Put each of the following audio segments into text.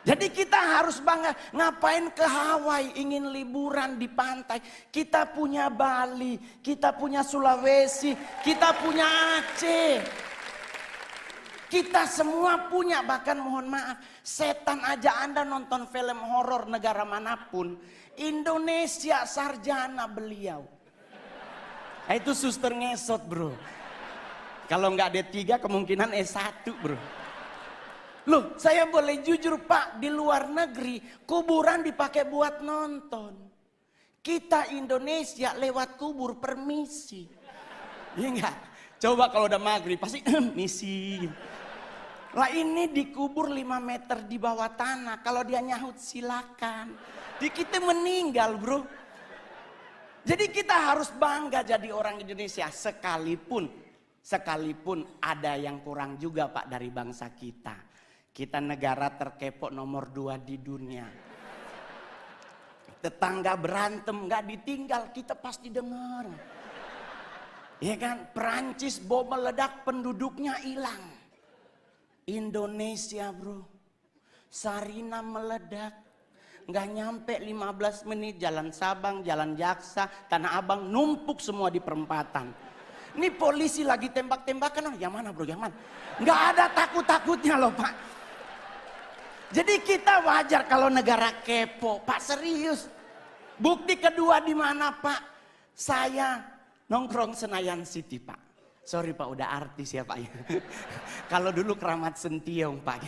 Jadi kita harus bangga. Ngapain ke Hawaii, ingin liburan di pantai. Kita punya Bali, kita punya Sulawesi, kita punya Aceh. Kita semua punya, bahkan mohon maaf, setan aja Anda nonton film horor negara manapun, Indonesia sarjana beliau. Nah, itu suster ngesot bro. Kalau nggak D3 kemungkinan S1 bro. Loh, saya boleh jujur Pak, di luar negeri kuburan dipakai buat nonton. Kita Indonesia lewat kubur permisi. Iya enggak? Coba kalau udah maghrib pasti misi. Lah ini dikubur 5 meter di bawah tanah. Kalau dia nyahut silakan. Di kita meninggal bro. Jadi kita harus bangga jadi orang Indonesia sekalipun ada yang kurang juga Pak dari bangsa kita. Kita negara terkepo nomor 2 di dunia. Tetangga berantem gak ditinggal, kita pasti dengar. Ya kan, Perancis bom meledak penduduknya hilang. Indonesia bro, Sarina meledak. Gak nyampe 15 menit jalan Sabang, jalan Jaksa, Tanah Abang numpuk semua di perempatan. Ini polisi lagi tembak-tembakan, yang mana bro, yang mana? Gak ada takut-takutnya loh Pak. Jadi kita wajar kalau negara kepo, Pak serius. Bukti kedua di mana Pak? Saya nongkrong Senayan City Pak. Sorry Pak, udah artis ya Pak. Kalau dulu Keramat Sentiong Pak.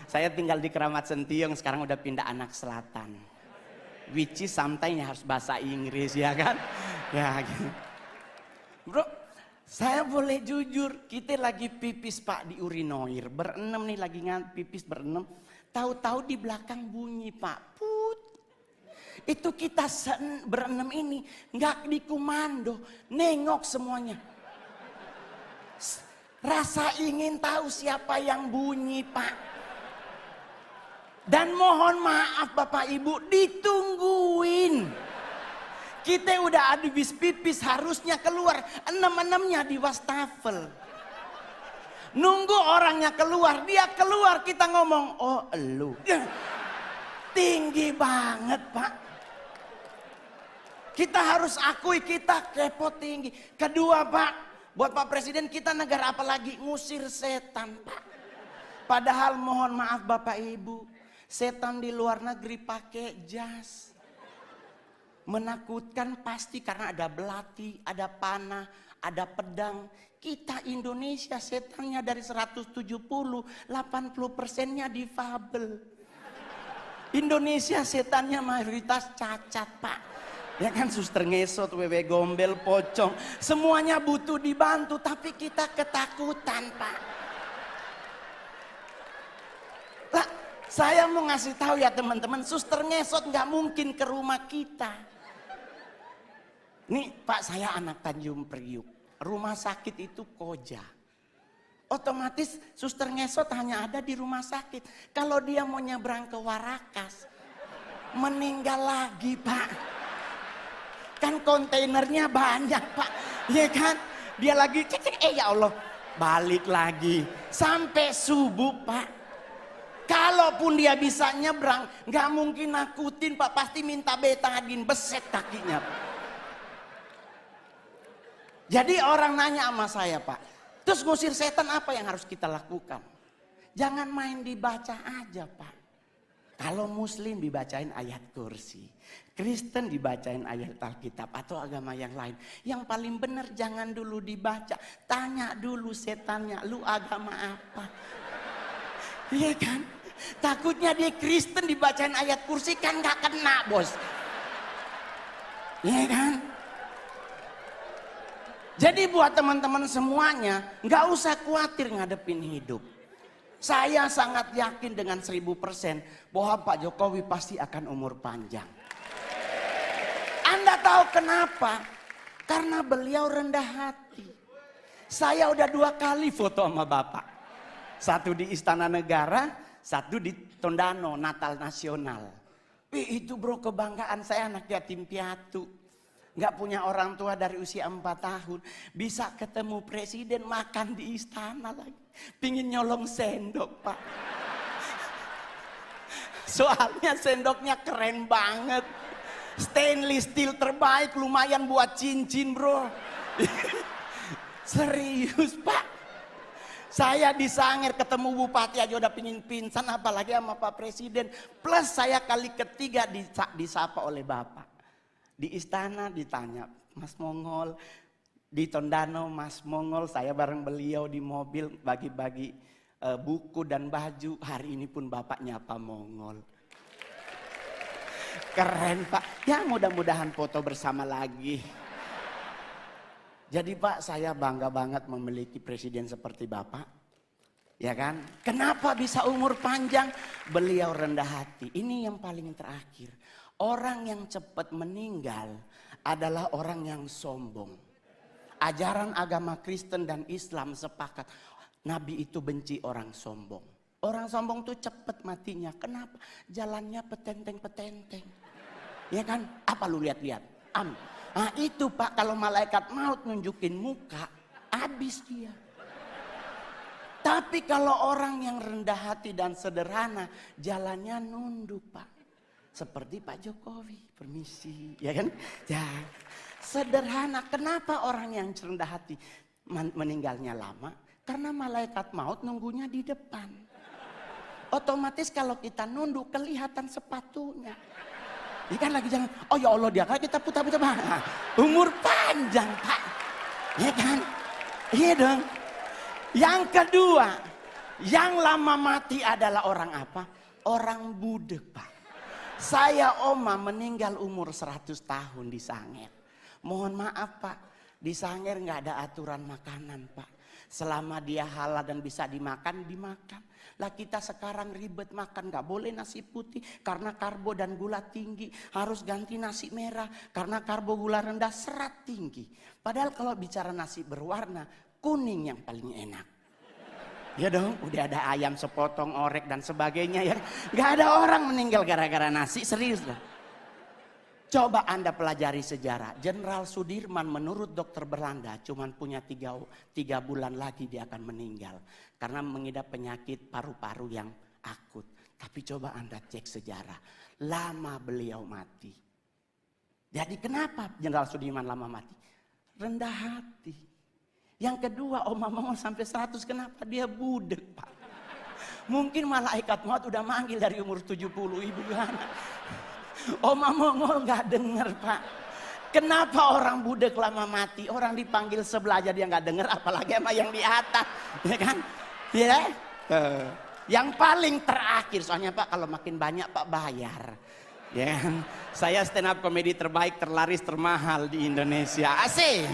Saya tinggal di Keramat Sentiong, sekarang udah pindah Anak Selatan. Which is sometimes harus bahasa Inggris ya kan? Ya gitu. Bro, saya boleh jujur, kita lagi pipis Pak di urinoir, berenam nih lagi pipis berenam, tahu-tahu di belakang bunyi Pak, put. Itu kita berenam ini nggak dikomando, nengok semuanya. Rasa ingin tahu siapa yang bunyi Pak. Dan mohon maaf Bapak Ibu, ditungguin. Kita udah habis pipis harusnya keluar, 6-6-nya di wastafel. Nunggu orangnya keluar, dia keluar kita ngomong, oh elu. Tinggi banget Pak. Kita harus akui kita kepo tinggi. Kedua Pak, buat Pak Presiden kita negara apalagi ngusir setan Pak. Padahal mohon maaf Bapak Ibu, setan di luar negeri pakai jas. Menakutkan pasti karena ada belati, ada panah, ada pedang. Kita Indonesia setannya dari 170, 80%-nya difabel. Indonesia setannya mayoritas cacat Pak. Ya kan, suster ngesot, wewe gombel, pocong. Semuanya butuh dibantu tapi kita ketakutan Pak. Lah, saya mau ngasih tahu ya teman-teman, suster ngesot nggak mungkin ke rumah kita. Nih Pak, saya anak Tanjung Priuk, rumah sakit itu Koja. Otomatis suster ngesot hanya ada di rumah sakit. Kalau dia mau nyebrang ke Warakas, meninggal lagi Pak. Kan kontainernya banyak Pak, ya kan? Dia lagi cek, ya Allah, balik lagi. Sampai subuh Pak. Kalaupun dia bisa nyebrang, nggak mungkin nakutin Pak, pasti minta betadin, beset kakinya Pak. Jadi orang nanya sama saya Pak, terus ngusir setan apa yang harus kita lakukan? Jangan main dibaca aja Pak. Kalau Muslim dibacain ayat kursi, Kristen dibacain ayat Alkitab atau agama yang lain. Yang paling benar jangan dulu dibaca, tanya dulu setannya, lu agama apa? Iya kan? Takutnya dia Kristen dibacain ayat kursi kan gak kena bos. Iya kan? Jadi buat teman-teman semuanya, nggak usah khawatir ngadepin hidup. Saya sangat yakin dengan 1000% bahwa Pak Jokowi pasti akan umur panjang. Anda tahu kenapa? Karena beliau rendah hati. Saya udah 2 kali foto sama Bapak. Satu di Istana Negara, satu di Tondano, Natal Nasional. Itu bro, kebanggaan saya, anak yatim piatu. Nggak punya orang tua dari usia 4 tahun. Bisa ketemu presiden, makan di istana lagi. Pingin nyolong sendok Pak. Soalnya sendoknya keren banget. Stainless steel terbaik, lumayan buat cincin bro. Serius Pak. Saya di Sangir ketemu bupati aja udah pingin pingsan, apalagi sama Pak Presiden. Plus saya kali ketiga disapa oleh Bapak. Di istana ditanya, Mas Mongol. Di Tondano Mas Mongol, saya bareng beliau di mobil bagi-bagi buku dan baju. Hari ini pun Bapak nyapa Mongol. Keren Pak. Ya mudah-mudahan foto bersama lagi. Jadi Pak, saya bangga banget memiliki presiden seperti Bapak. Ya kan? Kenapa bisa umur panjang? Beliau rendah hati. Ini yang paling terakhir. Orang yang cepat meninggal adalah orang yang sombong. Ajaran agama Kristen dan Islam sepakat. Nabi itu benci orang sombong. Orang sombong tuh cepat matinya. Kenapa? Jalannya petenteng-petenteng. Ya kan? Apa lu lihat-lihat? Nah itu Pak, kalau malaikat maut nunjukin muka, habis dia. Tapi kalau orang yang rendah hati dan sederhana, jalannya nunduk Pak. Seperti Pak Jokowi, permisi, ya kan? Ya, sederhana. Kenapa orang yang rendah hati meninggalnya lama? Karena malaikat maut nunggunya di depan. Otomatis kalau kita nunduk, kelihatan sepatunya. Ini kan lagi jangan, oh ya Allah dia kan kita putar-putar. Nah, umur panjang Pak. Ya kan? Iya dong. Yang kedua, yang lama mati adalah orang apa? Orang budek Pak. Saya Oma meninggal umur 100 tahun di Sangir. Mohon maaf Pak, di Sangir nggak ada aturan makanan Pak. Selama dia halal dan bisa dimakan, dimakan. Lah kita sekarang ribet makan, gak boleh nasi putih karena karbo dan gula tinggi. Harus ganti nasi merah karena karbo gula rendah, serat tinggi. Padahal kalau bicara nasi berwarna, kuning yang paling enak. Ya dong, udah ada ayam sepotong, orek dan sebagainya ya. Gak ada orang meninggal gara-gara nasi, serius lah. Coba Anda pelajari sejarah. Jenderal Sudirman menurut dokter Belanda cuma punya 3 bulan lagi dia akan meninggal. Karena mengidap penyakit paru-paru yang akut. Tapi coba Anda cek sejarah. Lama beliau mati. Jadi kenapa Jenderal Sudirman lama mati? Rendah hati. Yang kedua Oma Mongol sampai 100 kenapa? Dia budek Pak. Mungkin malaikat maut udah manggil dari umur 70 ibu anak. Oma Mongol gak denger Pak. Kenapa orang budek lama mati? Orang dipanggil sebelah aja dia gak denger, apalagi sama yang di atas. Ya kan? Ya. Yang paling terakhir, soalnya Pak kalau makin banyak Pak bayar. Ya kan? Saya stand up komedi terbaik, terlaris, termahal di Indonesia. Asik.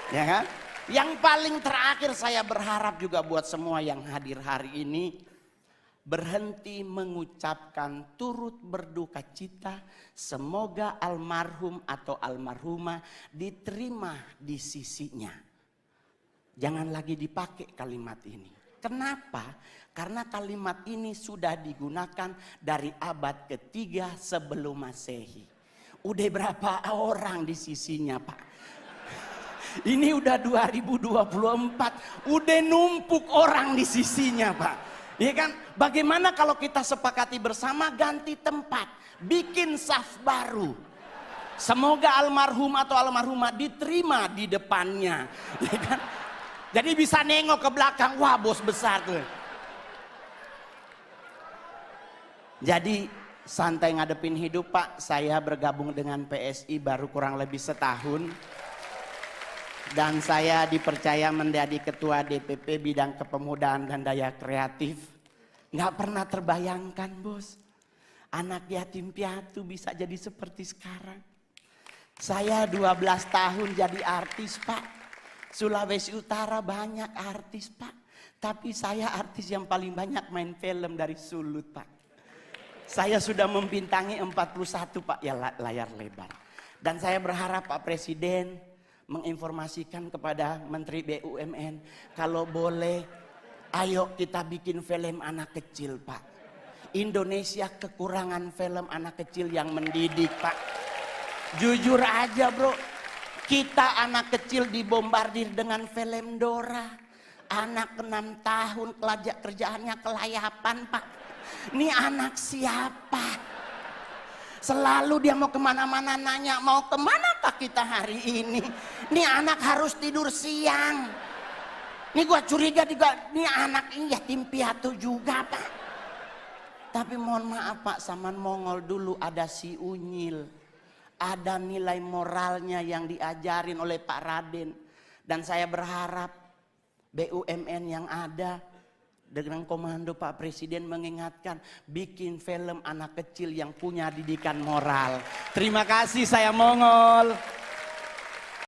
Ya kan? Yang paling terakhir saya berharap juga buat semua yang hadir hari ini. Berhenti mengucapkan turut berduka cita. Semoga almarhum atau almarhumah diterima di sisinya. Jangan lagi dipakai kalimat ini. Kenapa? Karena kalimat ini sudah digunakan dari abad ketiga sebelum Masehi. Udah berapa orang di sisinya Pak? Ini udah 2024. Udah numpuk orang di sisinya Pak. Ya kan? Bagaimana kalau kita sepakati bersama ganti tempat, bikin saf baru. Semoga almarhum atau almarhumah diterima di depannya. Ya kan? Jadi bisa nengok ke belakang, wah bos besar tuh. Jadi santai ngadepin hidup Pak, saya bergabung dengan PSI baru kurang lebih setahun. Dan saya dipercaya menjadi ketua DPP bidang kepemudaan dan daya kreatif. Nggak pernah terbayangkan bos. Anak yatim piatu bisa jadi seperti sekarang. Saya 12 tahun jadi artis Pak. Sulawesi Utara banyak artis Pak. Tapi saya artis yang paling banyak main film dari Sulut Pak. Saya sudah membintangi 41 Pak ya layar lebar. Dan saya berharap Pak Presiden menginformasikan kepada Menteri BUMN, kalau boleh ayo kita bikin film anak kecil Pak. Indonesia kekurangan film anak kecil yang mendidik Pak. Jujur aja bro, kita anak kecil dibombardir dengan film Dora. Anak 6 tahun kerjaannya kelayapan Pak. Ini anak siapa Selalu dia mau kemana-mana nanya, mau kemanakah kita hari ini? Nih anak harus tidur siang. Nih gua curiga juga, nih anak ini yatim piatu juga Pak. Tapi mohon maaf Pak, zaman Mongol dulu ada si Unyil. Ada nilai moralnya yang diajarin oleh Pak Raden. Dan saya berharap BUMN yang ada dengan komando Pak Presiden mengingatkan, bikin film anak kecil yang punya didikan moral. Terima kasih, saya Mongol.